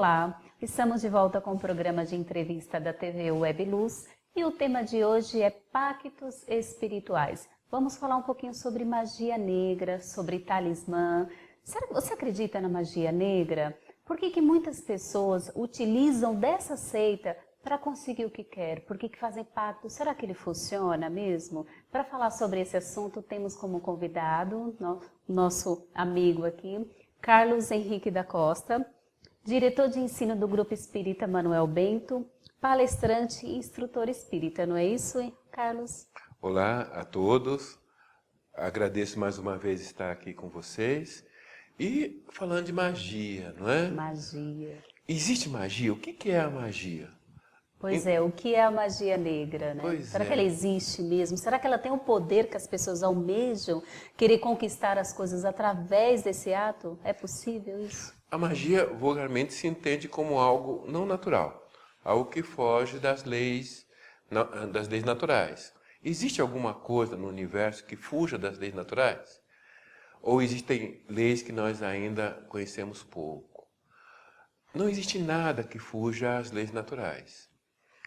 Olá, estamos de volta com o programa de entrevista da TV Web Luz e o tema de hoje é Pactos Espirituais. Vamos falar um pouquinho sobre magia negra, sobre talismã. Será que você acredita na magia negra? Por que muitas pessoas utilizam dessa seita para conseguir o que quer? Por que fazem pacto? Será que ele funciona mesmo? Para falar sobre esse assunto, temos como convidado nosso amigo aqui, Carlos Henrique da Costa, diretor de ensino do Grupo Espírita Manuel Bento, palestrante e instrutor espírita, não é isso, hein, Carlos? Olá a todos, agradeço mais uma vez estar aqui com vocês e falando de magia, não é? Magia. Existe magia? O que é a magia? Pois é, o que é a magia negra, né? Pois Será é. que ela existe mesmo? Será que ela tem o poder que as pessoas almejam querer conquistar as coisas através desse ato? É possível isso? A magia vulgarmente se entende como algo não natural, algo que foge das leis naturais. Existe alguma coisa no universo que fuja das leis naturais? Ou existem leis que nós ainda conhecemos pouco? Não existe nada que fuja às leis naturais.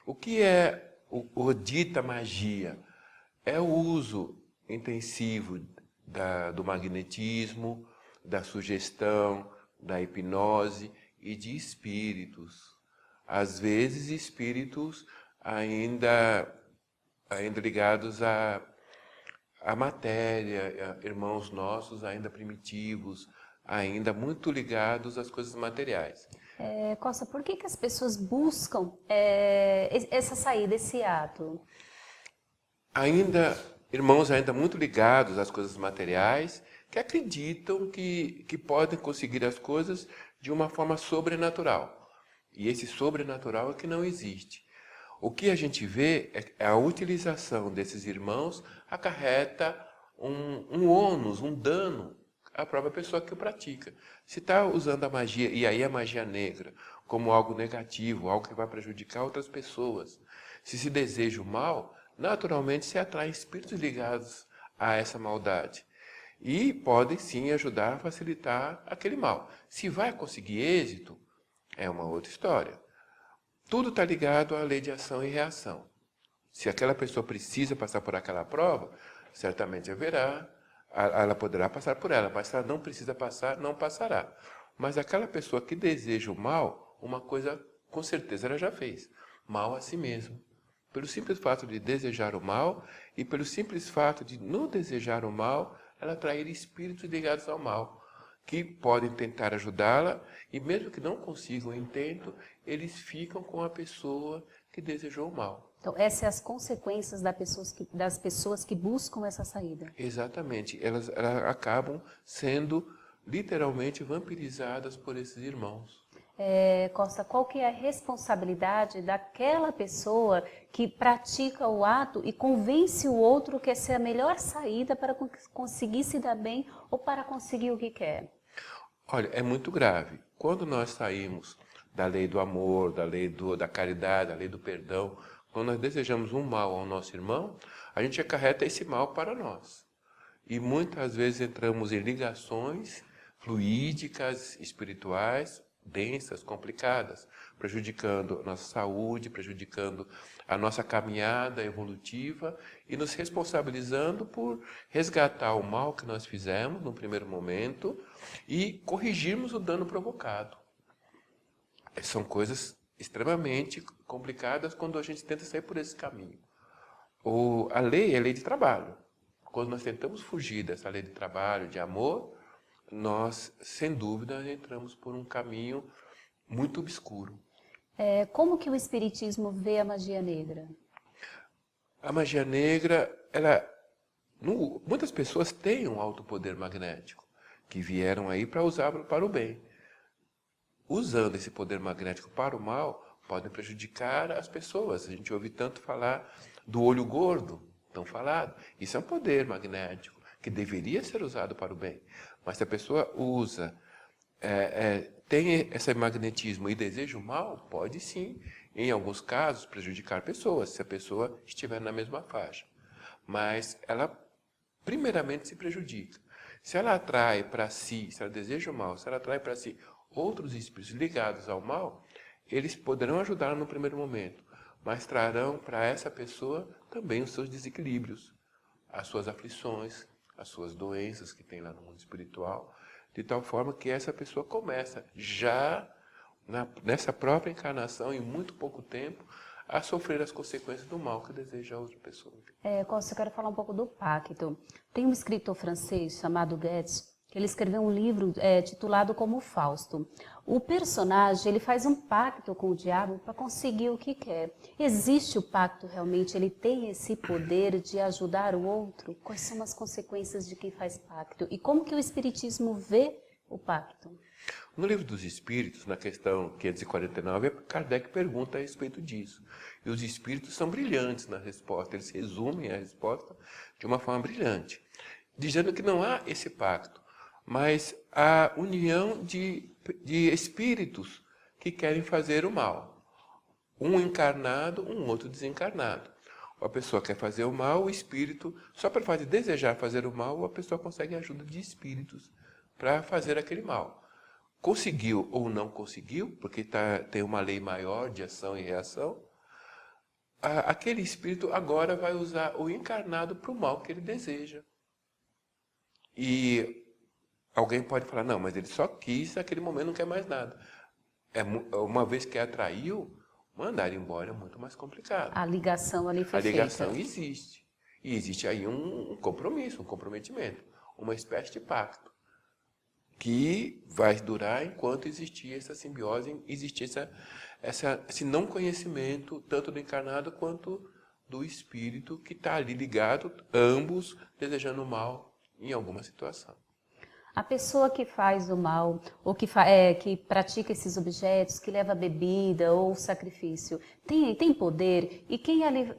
O que é o dita magia? É o uso intensivo do magnetismo, da sugestão, da hipnose e de espíritos. Às vezes espíritos ainda ligados à matéria, irmãos nossos ainda primitivos, ainda muito ligados às coisas materiais. Costa, por que as pessoas buscam essa saída, esse ato? Irmãos ainda muito ligados às coisas materiais, que acreditam que podem conseguir as coisas de uma forma sobrenatural. E esse sobrenatural é que não existe. O que a gente vê é a utilização desses irmãos acarreta um ônus, um dano à própria pessoa que o pratica. Se está usando a magia, e aí a magia negra, como algo negativo, algo que vai prejudicar outras pessoas, se deseja o mal, naturalmente se atrai espíritos ligados a essa maldade. E podem sim ajudar a facilitar aquele mal. Se vai conseguir êxito, é uma outra história. Tudo está ligado à lei de ação e reação. Se aquela pessoa precisa passar por aquela prova, certamente ela poderá passar por ela, mas se ela não precisa passar, não passará. Mas aquela pessoa que deseja o mal, uma coisa com certeza ela já fez, mal a si mesma. Pelo simples fato de desejar o mal e pelo simples fato de não desejar o mal, ela atrair espíritos ligados ao mal, que podem tentar ajudá-la e mesmo que não consigam o intento, eles ficam com a pessoa que desejou o mal. Então, essas são as consequências das pessoas que buscam essa saída. Exatamente, elas acabam sendo literalmente vampirizadas por esses irmãos. Costa, qual que é a responsabilidade daquela pessoa que pratica o ato e convence o outro que essa é a melhor saída para conseguir se dar bem ou para conseguir o que quer? Olha, é muito grave. Quando nós saímos da lei do amor, da lei da caridade, da lei do perdão, quando nós desejamos um mal ao nosso irmão, a gente acarreta esse mal para nós. E muitas vezes entramos em ligações fluídicas, espirituais, densas, complicadas, prejudicando a nossa saúde, prejudicando a nossa caminhada evolutiva e nos responsabilizando por resgatar o mal que nós fizemos no primeiro momento e corrigirmos o dano provocado. São coisas extremamente complicadas quando a gente tenta sair por esse caminho. A lei é a lei de trabalho. Quando nós tentamos fugir dessa lei de trabalho, de amor, nós, sem dúvida, entramos por um caminho muito obscuro. Como que o Espiritismo vê a magia negra? A magia negra, muitas pessoas têm um alto poder magnético, que vieram aí para usar para o bem. Usando esse poder magnético para o mal, podem prejudicar as pessoas. A gente ouve tanto falar do olho gordo, tão falado. Isso é um poder magnético que deveria ser usado para o bem. Mas se a pessoa tem esse magnetismo e deseja o mal, pode sim, em alguns casos, prejudicar pessoas, se a pessoa estiver na mesma faixa. Mas ela, primeiramente, se prejudica. Se ela atrai para si, se ela deseja o mal, se ela atrai para si Outros espíritos ligados ao mal, eles poderão ajudá-la no primeiro momento, mas trarão para essa pessoa também os seus desequilíbrios, as suas aflições, as suas doenças que tem lá no mundo espiritual, de tal forma que essa pessoa começa já nessa própria encarnação, em muito pouco tempo, a sofrer as consequências do mal que deseja a outra pessoa. Costa, eu quero falar um pouco do pacto. Tem um escritor francês chamado Goethe, que ele escreveu um livro titulado como Fausto. O personagem, ele faz um pacto com o diabo para conseguir o que quer. Existe o pacto realmente? Ele tem esse poder de ajudar o outro? Quais são as consequências de quem faz pacto? E como que o Espiritismo vê o pacto? No Livro dos Espíritos, na questão 549, Kardec pergunta a respeito disso. E os espíritos são brilhantes na resposta, eles resumem a resposta de uma forma brilhante, dizendo que não há esse pacto, mas a união de espíritos que querem fazer o mal. Um encarnado, um outro desencarnado. A pessoa quer fazer o mal, o espírito, só para fazer desejar fazer o mal, a pessoa consegue a ajuda de espíritos para fazer aquele mal. Conseguiu ou não conseguiu, porque tem uma lei maior de ação e reação, aquele espírito agora vai usar o encarnado para o mal que ele deseja. E alguém pode falar, não, mas ele só quis, naquele momento não quer mais nada. Uma vez que atraiu, mandar embora é muito mais complicado. A ligação ali foi feita. A ligação existe. E existe aí um compromisso, um comprometimento, uma espécie de pacto, que vai durar enquanto existir essa simbiose, existir esse não conhecimento, tanto do encarnado quanto do espírito que está ali ligado, ambos desejando o mal em alguma situação. A pessoa que faz o mal, ou que pratica esses objetos, que leva bebida ou sacrifício, tem poder? E quem ali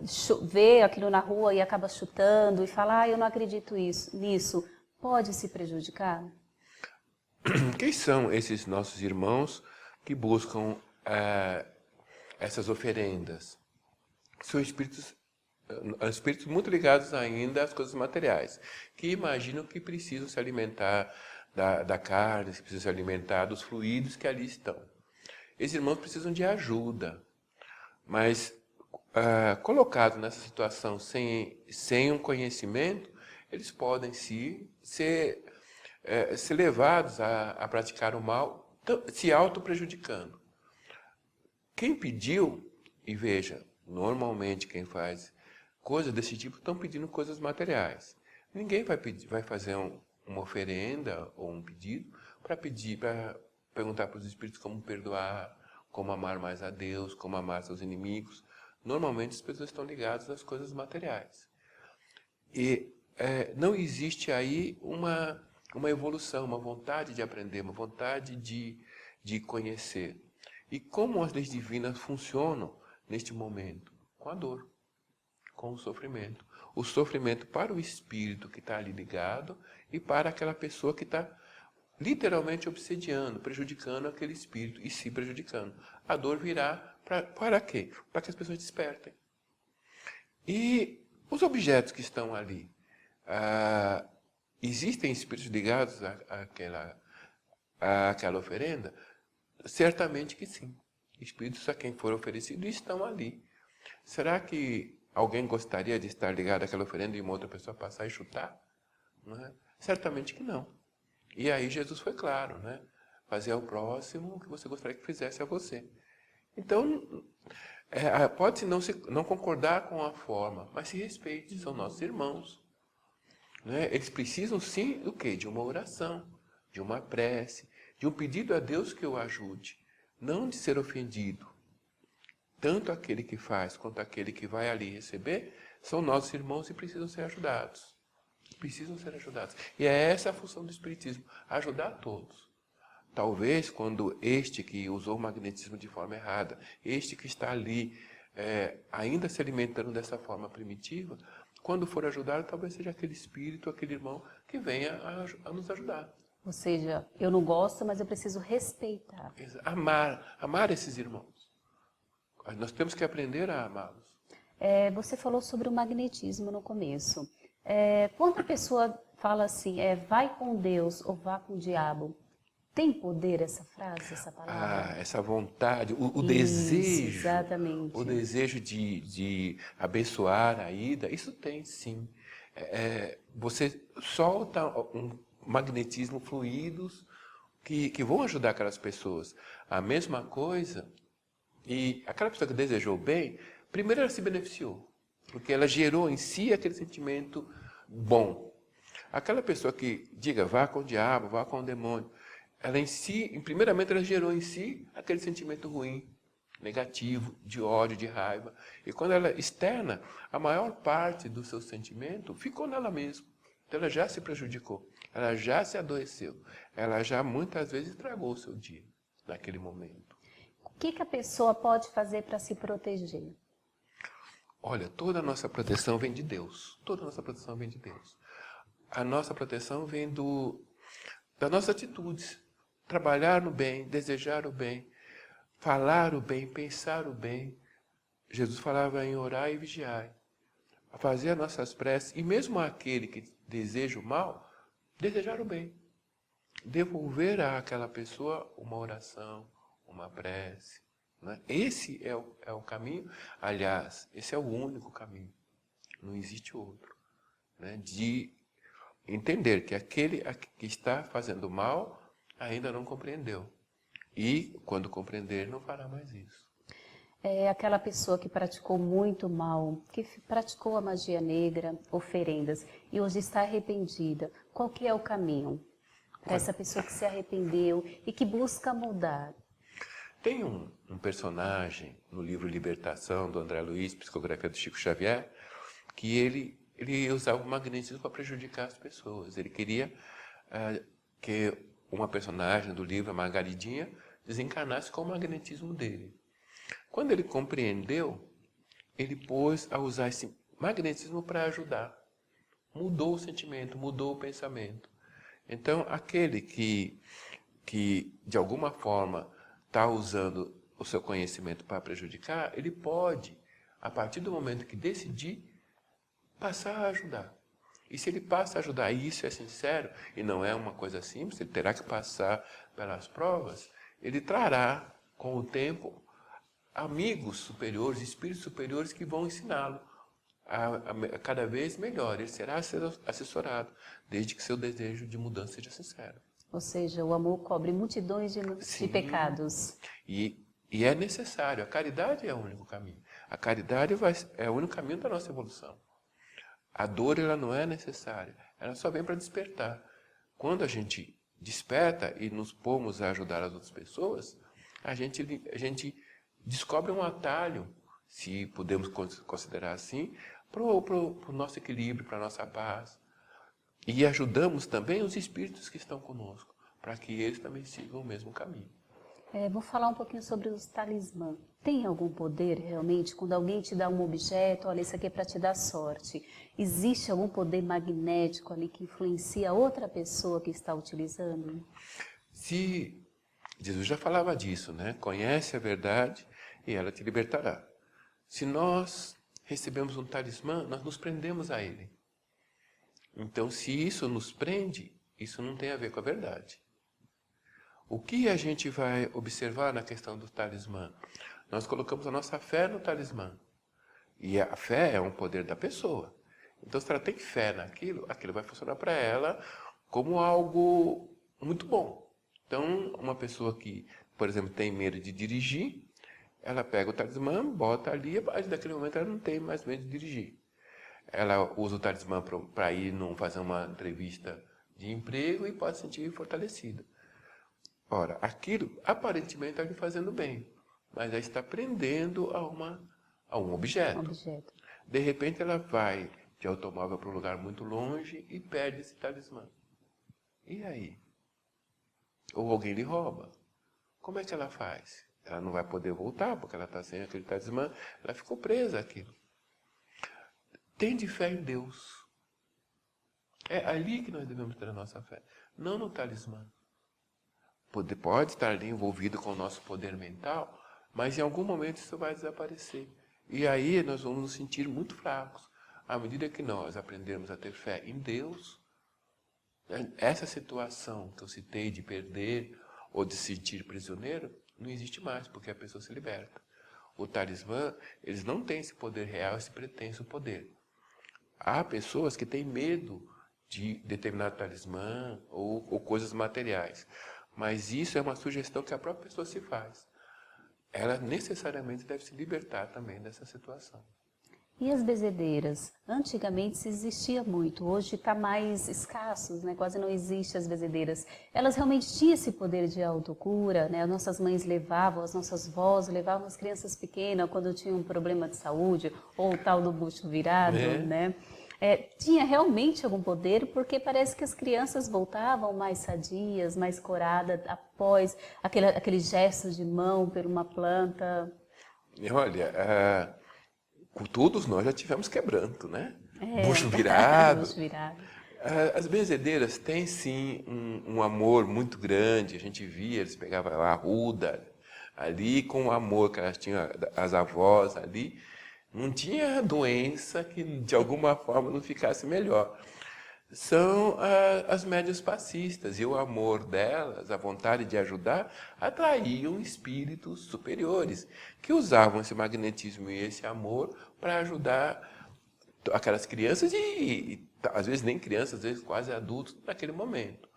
vê aquilo na rua e acaba chutando e fala, eu não acredito nisso, pode se prejudicar? Quem são esses nossos irmãos que buscam essas oferendas? São espíritos muito ligados ainda às coisas materiais, que imaginam que precisam se alimentar da carne, que precisam se alimentar dos fluidos que ali estão. Esses irmãos precisam de ajuda, mas colocados nessa situação sem um conhecimento, eles podem ser levados a praticar o mal, se auto-prejudicando. Quem pediu, e veja, normalmente quem faz coisas desse tipo estão pedindo coisas materiais. Ninguém vai fazer uma oferenda ou um pedido para perguntar para os espíritos como perdoar, como amar mais a Deus, como amar seus inimigos. Normalmente as pessoas estão ligadas às coisas materiais. E não existe aí uma evolução, uma vontade de aprender, uma vontade de conhecer. E como as leis divinas funcionam neste momento? Com a dor, com o sofrimento. O sofrimento para o espírito que está ali ligado e para aquela pessoa que está literalmente obsediando, prejudicando aquele espírito e se prejudicando. A dor virá para quê? Para que as pessoas despertem. E os objetos que estão ali, existem espíritos ligados àquela oferenda? Certamente que sim. Espíritos a quem for oferecido estão ali. Será que alguém gostaria de estar ligado àquela oferenda e uma outra pessoa passar e chutar? Não é? Certamente que não. E aí Jesus foi claro, né? Fazer ao próximo o que você gostaria que fizesse a você. Então, pode-se não concordar com a forma, mas se respeite, são nossos irmãos. Né? Eles precisam sim do quê? De uma oração, de uma prece, de um pedido a Deus que o ajude, não de ser ofendido. Tanto aquele que faz quanto aquele que vai ali receber são nossos irmãos e precisam ser ajudados. Precisam ser ajudados. E é essa a função do Espiritismo, ajudar todos. Talvez quando este que usou o magnetismo de forma errada, este que está ali ainda se alimentando dessa forma primitiva, quando for ajudado, talvez seja aquele espírito, aquele irmão que venha a nos ajudar. Ou seja, eu não gosto, mas eu preciso respeitar. Amar esses irmãos. Nós temos que aprender a amá-los. Você falou sobre o magnetismo no começo. Quando a pessoa fala assim, vai com Deus ou vá com o diabo, Tem poder essa frase, essa palavra? Essa vontade, o Isso, desejo, exatamente. o desejo de abençoar a ida, isso tem sim. Você solta um magnetismo, fluidos que vão ajudar aquelas pessoas. A mesma coisa, e aquela pessoa que desejou bem, primeiro ela se beneficiou, porque ela gerou em si aquele sentimento bom. Aquela pessoa que diga, vá com o diabo, vá com o demônio, ela em si, primeiramente ela gerou em si aquele sentimento ruim, negativo, de ódio, de raiva. E quando ela externa, a maior parte do seu sentimento ficou nela mesma. Então ela já se prejudicou, ela já se adoeceu, ela já muitas vezes estragou o seu dia, naquele momento. O que a pessoa pode fazer para se proteger? Olha, toda a nossa proteção vem de Deus. Toda a nossa proteção vem de Deus. A nossa proteção vem das nossas atitudes. Trabalhar no bem, desejar o bem, falar o bem, pensar o bem. Jesus falava em orar e vigiar. Fazer as nossas preces, e mesmo aquele que deseja o mal, desejar o bem. Devolver àquela pessoa uma oração, uma prece. Né? Esse é o caminho. Aliás, esse é o único caminho. Não existe outro. Né? De entender que aquele que está fazendo mal ainda não compreendeu. E, quando compreender, não fará mais isso. É aquela pessoa que praticou muito mal, que praticou a magia negra, oferendas, e hoje está arrependida. Qual que é o caminho para essa pessoa que se arrependeu e que busca mudar? Tem um personagem no livro Libertação, do André Luiz, psicografia do Chico Xavier, que ele usava o magnetismo para prejudicar as pessoas. Ele queria que uma personagem do livro, a Margaridinha, desencarnasse com o magnetismo dele. Quando ele compreendeu, ele pôs a usar esse magnetismo para ajudar. Mudou o sentimento, mudou o pensamento. Então, aquele que de alguma forma está usando o seu conhecimento para prejudicar, ele pode, a partir do momento que decidir, passar a ajudar. E se ele passa a ajudar, e isso é sincero, e não é uma coisa simples, ele terá que passar pelas provas, ele trará, com o tempo, amigos superiores, espíritos superiores que vão ensiná-lo a cada vez melhor. Ele será assessorado, desde que seu desejo de mudança seja sincero. Ou seja, o amor cobre multidões de pecados. E é necessário. A caridade é o único caminho. A caridade é o único caminho da nossa evolução. A dor, ela não é necessária. Ela só vem para despertar. Quando a gente desperta e nos pomos a ajudar as outras pessoas, a gente descobre um atalho, se podemos considerar assim, para o nosso equilíbrio, para a nossa paz. E ajudamos também os espíritos que estão conosco, para que eles também sigam o mesmo caminho. Vou falar um pouquinho sobre os talismãs. Tem algum poder realmente quando alguém te dá um objeto, olha, isso aqui é para te dar sorte? Existe algum poder magnético ali que influencia outra pessoa que está utilizando? Se Jesus já falava disso, né? Conhece a verdade e ela te libertará. Se nós recebemos um talismã, nós nos prendemos a ele. Então, se isso nos prende, isso não tem a ver com a verdade. O que a gente vai observar na questão do talismã? Nós colocamos a nossa fé no talismã. E a fé é um poder da pessoa. Então, se ela tem fé naquilo, aquilo vai funcionar para ela como algo muito bom. Então, uma pessoa que, por exemplo, tem medo de dirigir, ela pega o talismã, bota ali, e a partir daquele momento ela não tem mais medo de dirigir. Ela usa o talismã para ir fazer uma entrevista de emprego e pode se sentir fortalecida. Ora, aquilo aparentemente está lhe fazendo bem, mas ela está prendendo a um objeto. De repente ela vai de automóvel para um lugar muito longe e perde esse talismã. E aí? Ou alguém lhe rouba. Como é que ela faz? Ela não vai poder voltar porque ela está sem aquele talismã, ela ficou presa àquilo. Tende fé em Deus. É ali que nós devemos ter a nossa fé, não no talismã. Pode estar ali envolvido com o nosso poder mental, mas em algum momento isso vai desaparecer. E aí nós vamos nos sentir muito fracos. À medida que nós aprendermos a ter fé em Deus, essa situação que eu citei de perder ou de se sentir prisioneiro, não existe mais, porque a pessoa se liberta. O talismã, eles não têm esse poder real, esse pretenso poder. Há pessoas que têm medo de determinado talismã ou coisas materiais. Mas isso é uma sugestão que a própria pessoa se faz. Ela necessariamente deve se libertar também dessa situação. E as bezedeiras? Antigamente se existia muito, hoje está mais escassos, né? Quase não existe as bezedeiras. Elas realmente tinham esse poder de autocura, né? As nossas mães levavam, as nossas vós levavam as crianças pequenas quando tinham um problema de saúde, ou o tal do bucho virado, né? Tinha realmente algum poder, porque parece que as crianças voltavam mais sadias, mais coradas, após aquele gesto de mão por uma planta. E olha, todos nós já tivemos quebranto, né? Bucho virado. Bucho virado. As benzedeiras têm sim um amor muito grande. A gente via, eles pegavam a arruda ali com o amor que elas tinham, as avós ali. Não tinha doença que de alguma forma não ficasse melhor. São as médiuns passistas, e o amor delas, a vontade de ajudar, atraíam espíritos superiores, que usavam esse magnetismo e esse amor para ajudar aquelas crianças e às vezes nem crianças, às vezes quase adultos naquele momento.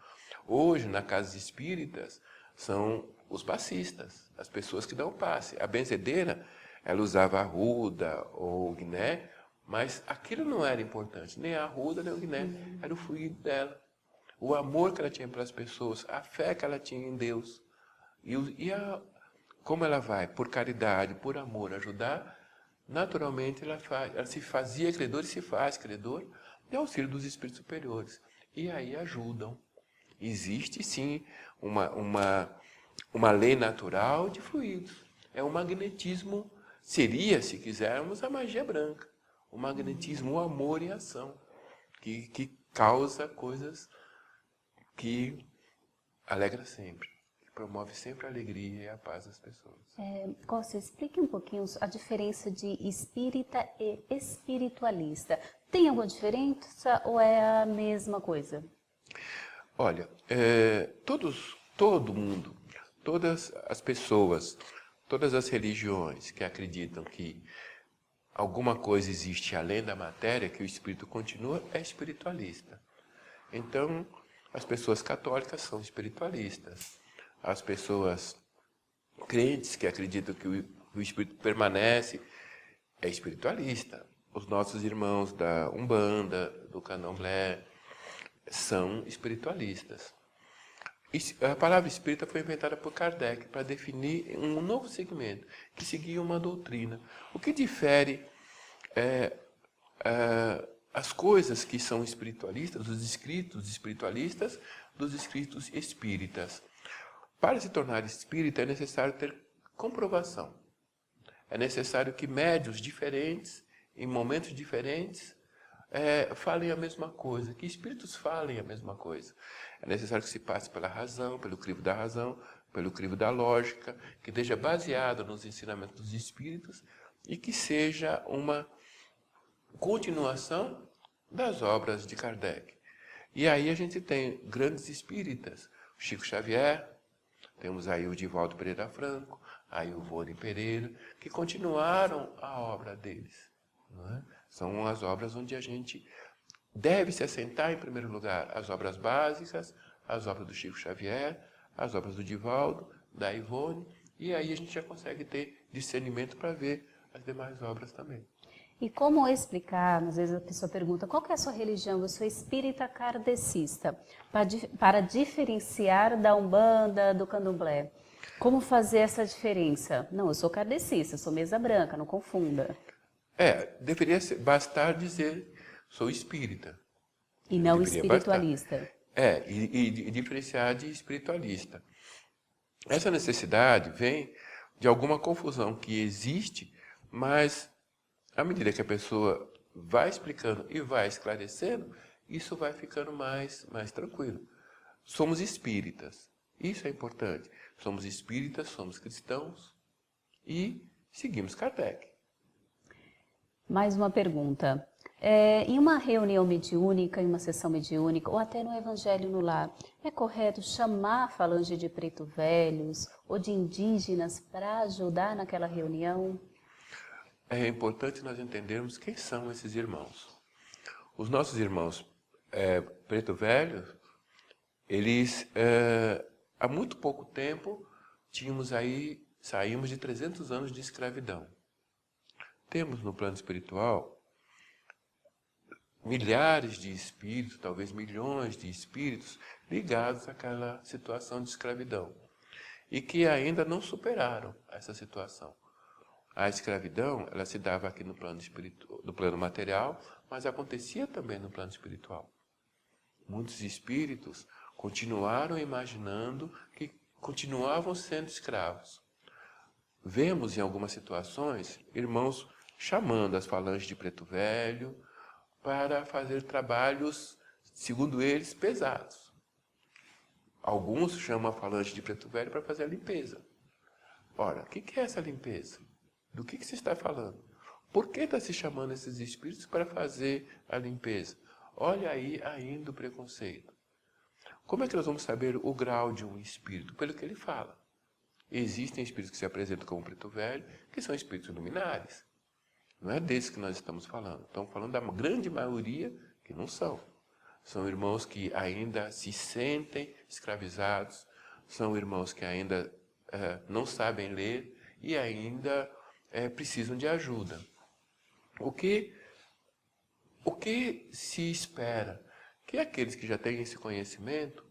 Hoje, na casa espíritas, são os passistas, as pessoas que dão passe. A benzedeira, ela usava a arruda ou o guiné, mas aquilo não era importante, nem a arruda, nem o guiné, era o fluido dela. O amor que ela tinha pelas pessoas, a fé que ela tinha em Deus. Como ela vai, por caridade, por amor, ajudar, naturalmente ela se fazia credor e se faz credor de auxílio dos espíritos superiores. E aí ajudam. Existe sim uma lei natural de fluidos. É um magnetismo, seria, se quisermos, a magia branca. O magnetismo, o amor em ação, que causa coisas que alegra sempre, que promove sempre a alegria e a paz das pessoas. Costa, explique um pouquinho a diferença de espírita e espiritualista. Tem alguma diferença ou é a mesma coisa? Olha, todo mundo, todas as pessoas, todas as religiões que acreditam que alguma coisa existe além da matéria, que o espírito continua, é espiritualista. Então, as pessoas católicas são espiritualistas. As pessoas crentes que acreditam que o espírito permanece, é espiritualista. Os nossos irmãos da Umbanda, do Candomblé, são espiritualistas. A palavra espírita foi inventada por Kardec para definir um novo segmento, que seguia uma doutrina. O que difere as coisas que são espiritualistas, os escritos espiritualistas, dos escritos espíritas. Para se tornar espírita é necessário ter comprovação. É necessário que médiuns diferentes, em momentos diferentes, falem a mesma coisa, que espíritos falem a mesma coisa. É necessário que se passe pela razão, pelo crivo da razão, pelo crivo da lógica, que esteja baseado nos ensinamentos dos espíritos e que seja uma continuação das obras de Kardec. E aí a gente tem grandes espíritas, Chico Xavier, temos aí o Divaldo Pereira Franco, aí o Ivone Pereira, que continuaram a obra deles. Não é? São as obras onde a gente deve se assentar, em primeiro lugar, as obras básicas, as obras do Chico Xavier, as obras do Divaldo, da Ivone, e aí a gente já consegue ter discernimento para ver as demais obras também. E como explicar, às vezes a pessoa pergunta, qual que é a sua religião? Eu sou espírita kardecista, para diferenciar da Umbanda, do Candomblé. Como fazer essa diferença? Não, eu sou kardecista, sou mesa branca, não confunda. Deveria bastar dizer, sou espírita. E não espiritualista. E diferenciar de espiritualista. Essa necessidade vem de alguma confusão que existe, mas à medida que a pessoa vai explicando e vai esclarecendo, isso vai ficando mais tranquilo. Somos espíritas, isso é importante. Somos espíritas, somos cristãos e seguimos Kardec. Mais uma pergunta. Em uma reunião mediúnica, em uma sessão mediúnica, ou até no Evangelho no Lar, é correto chamar a falange de preto velhos ou de indígenas para ajudar naquela reunião? É importante nós entendermos quem são esses irmãos. Os nossos irmãos preto velhos, eles, há muito pouco tempo, saímos de 300 anos de escravidão. Temos no plano espiritual milhares de espíritos, talvez milhões de espíritos ligados àquela situação de escravidão e que ainda não superaram essa situação. A escravidão, ela se dava aqui no plano material, mas acontecia também no plano espiritual. Muitos espíritos continuaram imaginando que continuavam sendo escravos. Vemos em algumas situações irmãos chamando as falanges de preto velho para fazer trabalhos, segundo eles, pesados. Alguns chamam a falange de preto velho para fazer a limpeza. Ora, o que é essa limpeza? Do que se está falando? Por que está se chamando esses espíritos para fazer a limpeza? Olha aí ainda o preconceito. Como é que nós vamos saber o grau de um espírito? Pelo que ele fala. Existem espíritos que se apresentam como preto velho, que são espíritos luminares. Não é desses que nós estamos falando. Estamos falando da grande maioria que não são. São irmãos que ainda se sentem escravizados, são irmãos que ainda não sabem ler e ainda precisam de ajuda. O que se espera? Que aqueles que já têm esse conhecimento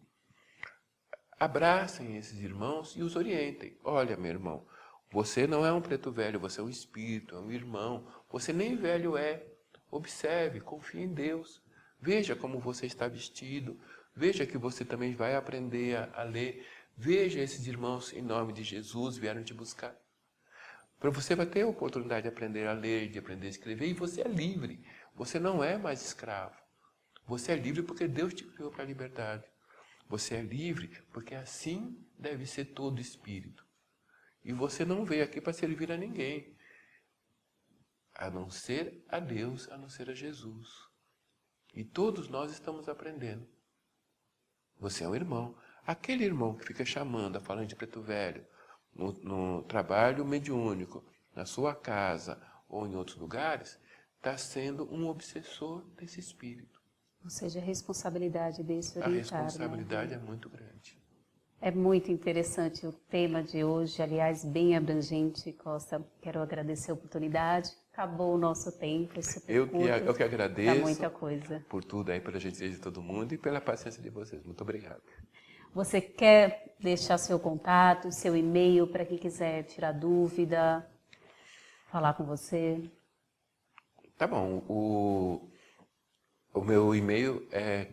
abracem esses irmãos e os orientem. Olha, meu irmão, você não é um preto velho, você é um espírito, é um irmão. Você nem velho é. Observe, confie em Deus. Veja como você está vestido. Veja que você também vai aprender a ler. Veja esses irmãos, em nome de Jesus, vieram te buscar. Para você vai ter a oportunidade de aprender a ler, de aprender a escrever, e você é livre. Você não é mais escravo. Você é livre porque Deus te criou para a liberdade. Você é livre porque assim deve ser todo espírito. E você não veio aqui para servir a ninguém, a não ser a Deus, a não ser a Jesus. E todos nós estamos aprendendo. Você é um irmão. Aquele irmão que fica chamando a falange de preto velho no trabalho mediúnico, na sua casa ou em outros lugares, está sendo um obsessor desse espírito. Ou seja, a responsabilidade desse A orientar, responsabilidade é muito grande. É muito interessante o tema de hoje, aliás, bem abrangente, Costa. Quero agradecer a oportunidade. Acabou o nosso tempo, é super Eu curto, que agradeço muita coisa. por tudo aí, pela gentileza de todo mundo e pela paciência de vocês. Muito obrigado. Você quer deixar seu contato, seu e-mail para quem quiser tirar dúvida, falar com você? Tá bom. O meu e-mail é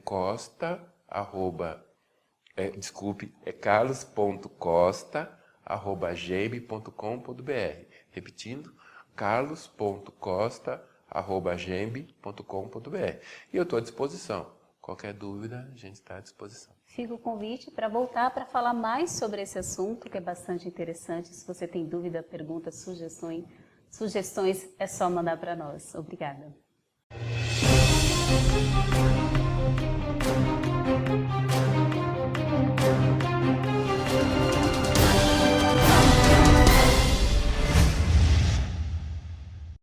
carlos.costa@gmail.com.br. Repetindo, carlos.costa@gmail.com.br. E eu estou à disposição. Qualquer dúvida, a gente está à disposição. Fica o convite para voltar para falar mais sobre esse assunto, que é bastante interessante. Se você tem dúvida, pergunta, sugestões, é só mandar para nós. Obrigada.